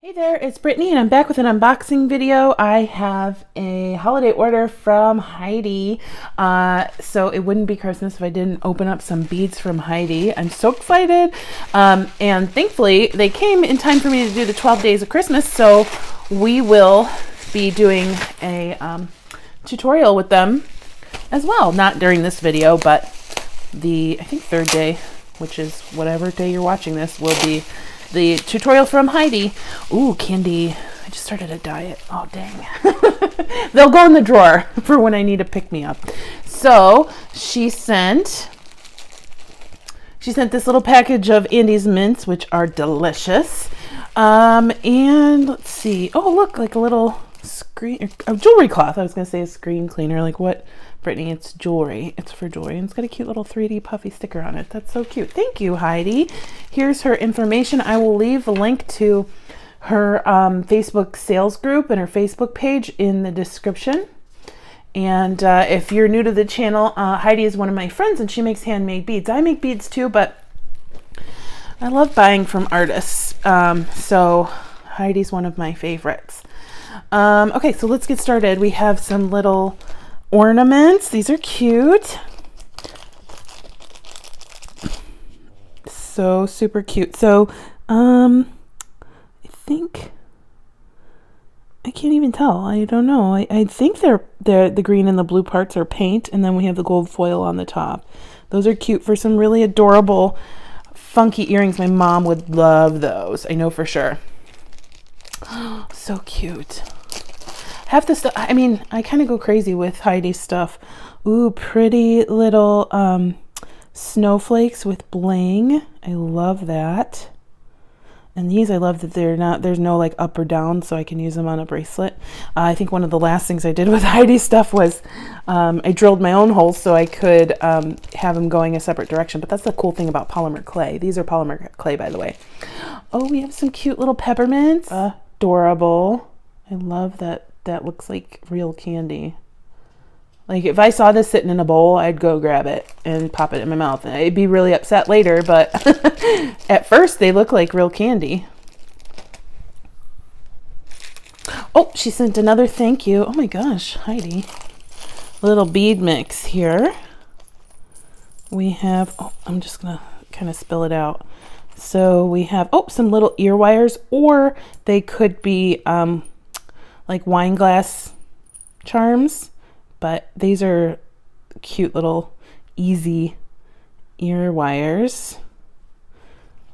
Hey there, it's Brittany and I'm back with an unboxing video. I have a holiday order from Heidi. So it wouldn't be Christmas if I didn't open up some beads from Heidi. I'm so excited. And thankfully they came in time for me to do the 12 days of Christmas. So we will be doing a tutorial with them as well. Not during this video, but I think third day, which is whatever day you're watching this, will be the tutorial from Heidi. Ooh, candy. I just started a diet. Oh, dang. They'll go in the drawer for when I need to pick me up. So she sent this little package of Andes mints, which are delicious. And let's see. Oh, look, like a little jewelry cloth. I was going to say a screen cleaner. Like what? Brittany, it's jewelry. It's for jewelry. And it's got a cute little 3D puffy sticker on it. That's so cute. Thank you, Heidi. Here's her information. I will leave a link to her Facebook sales group and her Facebook page in the description. And if you're new to the channel, Heidi is one of my friends and she makes handmade beads. I make beads too, but I love buying from artists. So Heidi's one of my favorites. Okay, so let's get started. We have some little ornaments. These are cute. So super cute. So I think I can't even tell. I don't know. I think they're the green and the blue parts are paint, and then we have the gold foil on the top. Those are cute for some really adorable funky earrings. My mom would love those. I know for sure. So cute. Half the stuff, I mean, I kind of go crazy with Heidi's stuff. Ooh, pretty little snowflakes with bling. I love that. And these, I love that there's no like up or down, so I can use them on a bracelet. I think one of the last things I did with Heidi's stuff was I drilled my own holes so I could have them going a separate direction. But that's the cool thing about polymer clay. These are polymer clay, by the way. Oh, we have some cute little peppermints. Adorable. I love that. That looks like real candy. Like if I saw this sitting in a bowl, I'd go grab it and pop it in my mouth. I'd be really upset later, but at first they look like real candy. Oh, she sent another thank you. Oh my gosh, Heidi. A little bead mix here. We have, oh, I'm just gonna kind of spill it out. So we have, oh, some little ear wires, or they could be like wine glass charms, but these are cute little easy ear wires.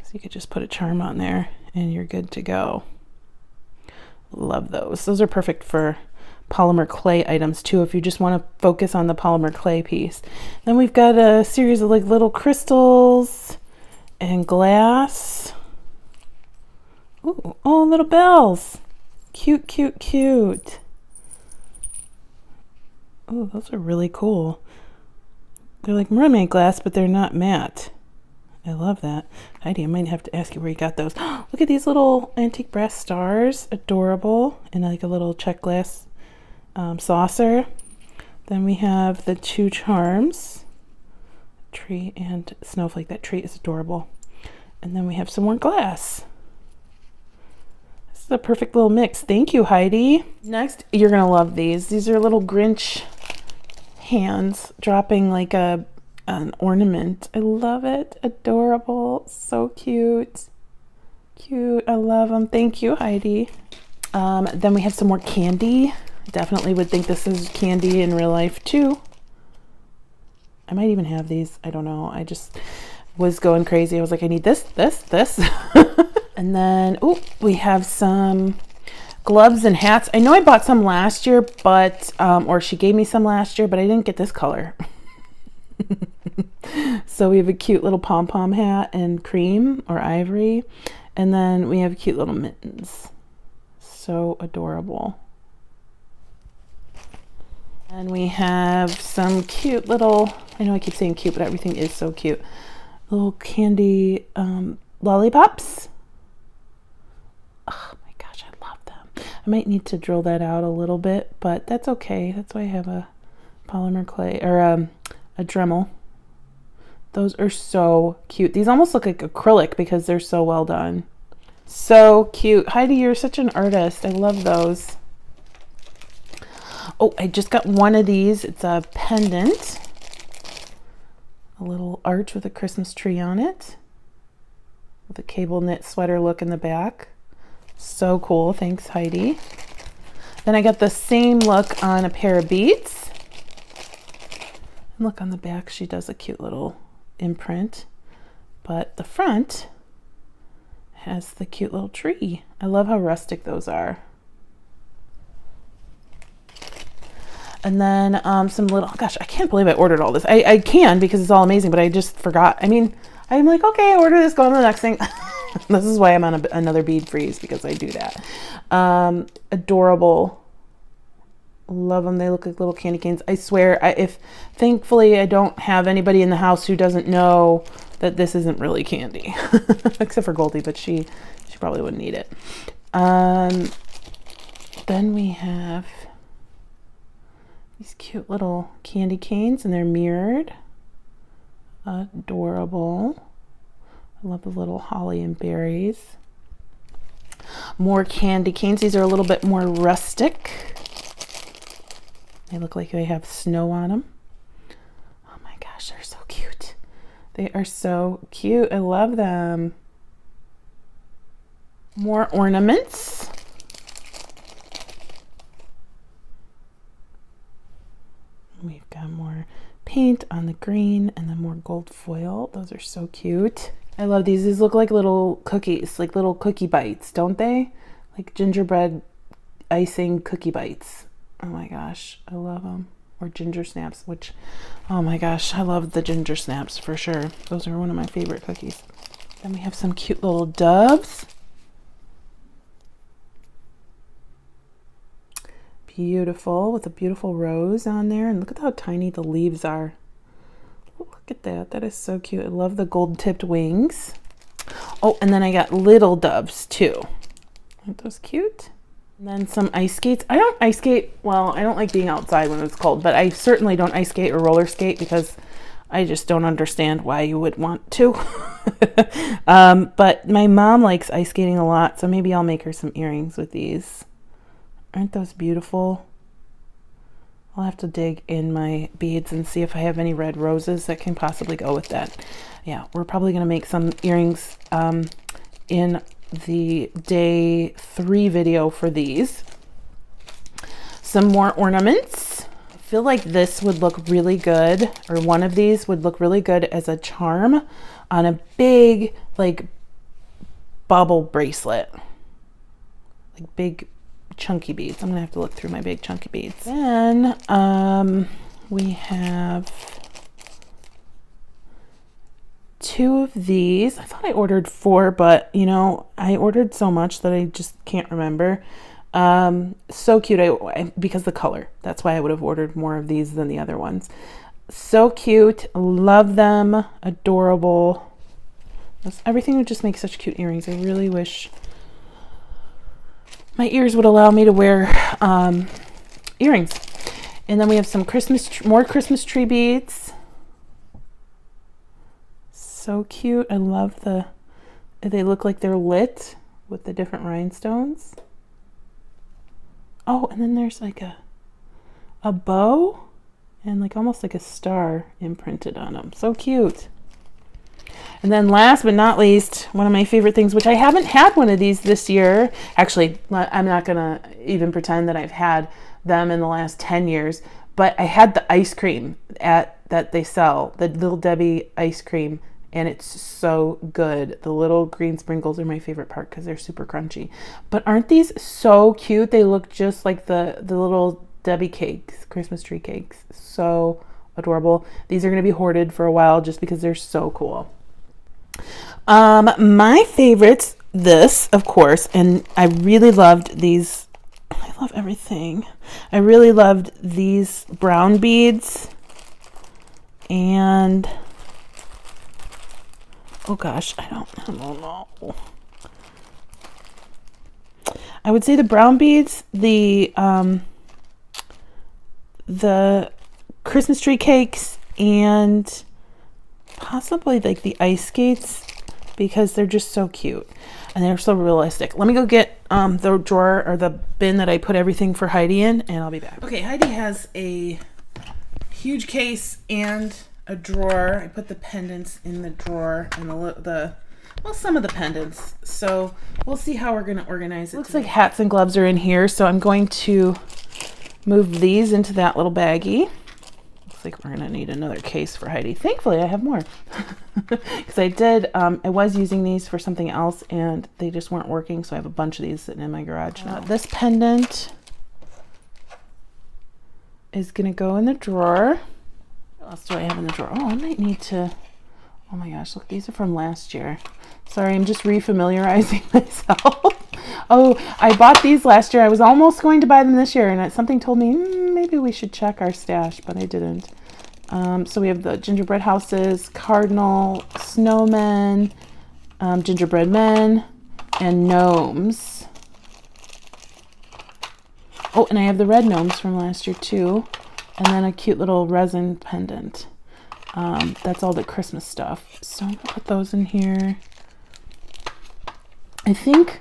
So you could just put a charm on there and you're good to go. Love those. Those are perfect for polymer clay items too, if you just want to focus on the polymer clay piece. Then we've got a series of like little crystals and glass. Ooh, oh, little bells. Cute, cute, cute. Oh, those are really cool. They're like mermaid glass, but they're not matte. I love that. Heidi, I might have to ask you where you got those. Look at these little antique brass stars. Adorable. And like a little check glass saucer. Then we have the two charms. Tree and snowflake. That tree is adorable. And then we have some more glass. The perfect little mix. Thank you, Heidi. Next, you're gonna love these. These are little Grinch hands dropping like an ornament. I love it. Adorable. So cute. Cute. I love them. Thank you, Heidi. Then we have some more candy. Definitely would think this is candy in real life too. I might even have these. I don't know. I just was going crazy. I was like, I need this, this, this. And then, oh, we have some gloves and hats. I know I bought some last year, but, or she gave me some last year, but I didn't get this color. So we have a cute little pom-pom hat in cream or ivory. And then we have cute little mittens. So adorable. And we have some cute little, I know I keep saying cute, but everything is so cute. Little candy lollipops. Oh my gosh, I love them. I might need to drill that out a little bit, but that's okay. That's why I have a polymer clay, or a Dremel. Those are so cute. These almost look like acrylic because they're so well done. So cute. Heidi, you're such an artist. I love those. Oh, I just got one of these. It's a pendant. A little arch with a Christmas tree on it. With a cable knit sweater look in the back. So cool. Thanks, Heidi. Then I got the same look on a pair of beads. And look on the back, she does a cute little imprint. But the front has the cute little tree. I love how rustic those are. And then some little, gosh, I can't believe I ordered all this. I can because it's all amazing, but I just forgot. I mean, I'm like, okay, I order this, go on to the next thing. This is why I'm on another bead freeze, because I do that. Adorable. Love them. They look like little candy canes. I swear, thankfully I don't have anybody in the house who doesn't know that this isn't really candy. Except for Goldie, but she probably wouldn't eat it. Then we have these cute little candy canes, and they're mirrored. Adorable. I love the little holly and berries. More candy canes. These are a little bit more rustic. They look like they have snow on them. Oh my gosh, they're so cute. They are so cute. I love them. More ornaments. We've got more paint on the green and then more gold foil. Those are so cute. I love these. These look like little cookies, like little cookie bites, don't they? Like gingerbread icing cookie bites. Oh my gosh, I love them. Or ginger snaps, which, oh my gosh, I love the ginger snaps for sure. Those are one of my favorite cookies. Then we have some cute little doves. Beautiful, with a beautiful rose on there. And look at how tiny the leaves are. Look at that. That is so cute. I love the gold tipped wings. Oh, and then I got little doves too. Aren't those cute? And then some ice skates. I don't ice skate. Well, I don't like being outside when it's cold, but I certainly don't ice skate or roller skate because I just don't understand why you would want to. But my mom likes ice skating a lot, so maybe I'll make her some earrings with these. Aren't those beautiful? I'll have to dig in my beads and see if I have any red roses that can possibly go with that. Yeah, we're probably going to make some earrings in the day 3 video for these. Some more ornaments. I feel like this would look really good, or one of these would look really good as a charm on a big, like, bubble bracelet. Like big chunky beads. I'm gonna have to look through my big chunky beads. Then we have 2 of these. I thought I ordered 4, but you know, I ordered so much that I just can't remember. So cute. Because the color, that's why I would have ordered more of these than the other ones. So cute. Love them. Adorable. Everything would just make such cute earrings. I really wish my ears would allow me to wear earrings. And then we have some more Christmas tree beads. So cute. I love they look like they're lit with the different rhinestones. Oh, and then there's like a bow and like almost like a star imprinted on them. So cute. And then last but not least, one of my favorite things, which I haven't had one of these this year. Actually, I'm not going to even pretend that I've had them in the last 10 years. But I had the ice cream that they sell, the Little Debbie ice cream, and it's so good. The little green sprinkles are my favorite part because they're super crunchy. But aren't these so cute? They look just like the little Debbie cakes, Christmas tree cakes. So adorable. These are going to be hoarded for a while just because they're so cool. My favorites, this, of course, and I really loved these. I love everything. I really loved these brown beads. And oh gosh, I don't know. I would say the brown beads, the Christmas tree cakes, and possibly like the ice skates because they're just so cute and they're so realistic. Let me go get the drawer or the bin that I put everything for Heidi in, and I'll be back. Okay, Heidi has a huge case and a drawer. I put the pendants in the drawer and well, some of the pendants. So we'll see how we're going to organize it. Looks like hats and gloves are in here, so I'm going to move these into that little baggie. Looks like we're going to need another case for Heidi. Thankfully, I have more. Because I was using these for something else and they just weren't working, so I have a bunch of these sitting in my garage now. This pendant is going to go in the drawer. What else do I have in the drawer? Oh, I might need to... Oh my gosh, look, these are from last year. Sorry, I'm just refamiliarizing myself. Oh, I bought these last year. I was almost going to buy them this year, and something told me maybe we should check our stash, but I didn't. So we have the gingerbread houses, cardinal, snowmen, gingerbread men, and gnomes. Oh, and I have the red gnomes from last year too, and then a cute little resin pendant. That's all the Christmas stuff. So I'm gonna put those in here. I think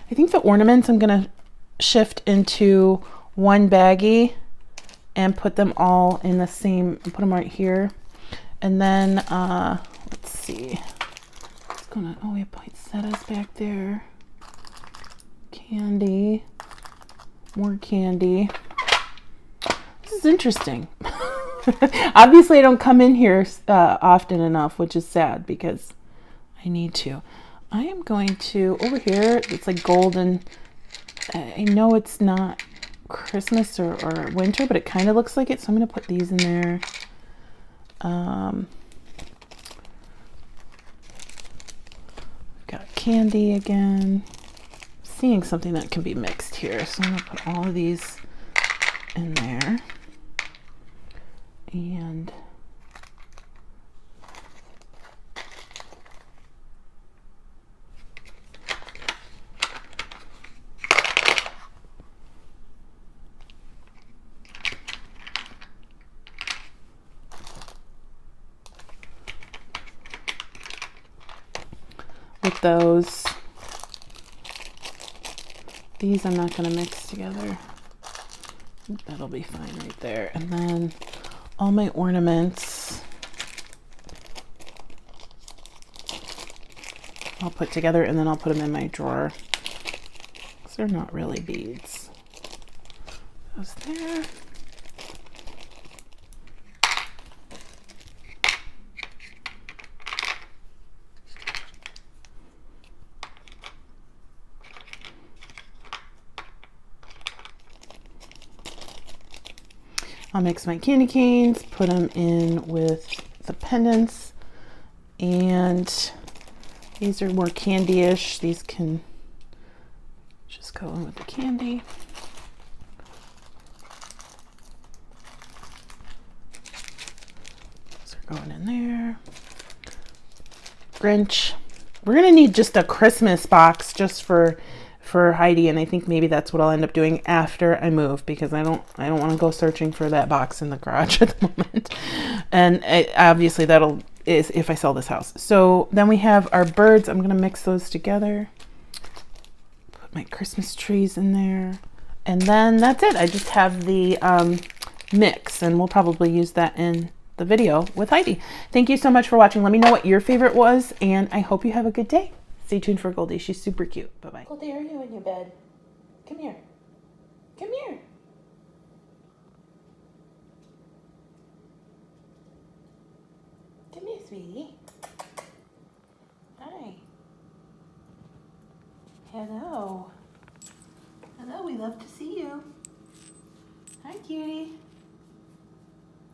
the ornaments I'm gonna shift into one baggie and put them all in the same, put them right here. And then, let's see. Oh, we have poinsettias back there. Candy. More candy. This is interesting. Obviously, I don't come in here often enough, which is sad because I need to. I am going to, over here, it's like golden. I know it's not Christmas or winter, but it kind of looks like it, so I'm going to put these in there. We've got candy again. Seeing something that can be mixed here, so I'm going to put all of these in there. And with these I'm not going to mix together. That'll be fine right there. And then all my ornaments I'll put together, and then I'll put them in my drawer because they're not really beads. Those there. I'll mix my candy canes, put them in with the pendants, and these are more candy-ish. These can just go in with the candy. Those are going in there. Grinch. We're gonna need just a Christmas box just for Heidi, and I think maybe that's what I'll end up doing after I move, because I don't want to go searching for that box in the garage at the moment. And obviously is if I sell this house. So then we have our birds. I'm gonna mix those together. Put my Christmas trees in there, and then that's it. I just have the mix, and we'll probably use that in the video with Heidi. Thank you so much for watching. Let me know what your favorite was, and I hope you have a good day. Stay tuned for Goldie. She's super cute. Bye-bye. Goldie, are you in your bed? Come here. Come here. Come here, sweetie. Hi. Hello. Hello, we love to see you. Hi, cutie.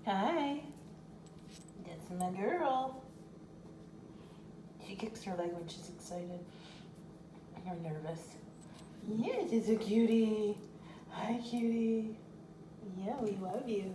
Hi. That's my girl. She kicks her leg when she's excited or nervous. Yes, it's a cutie. Hi, cutie. Yeah, we love you.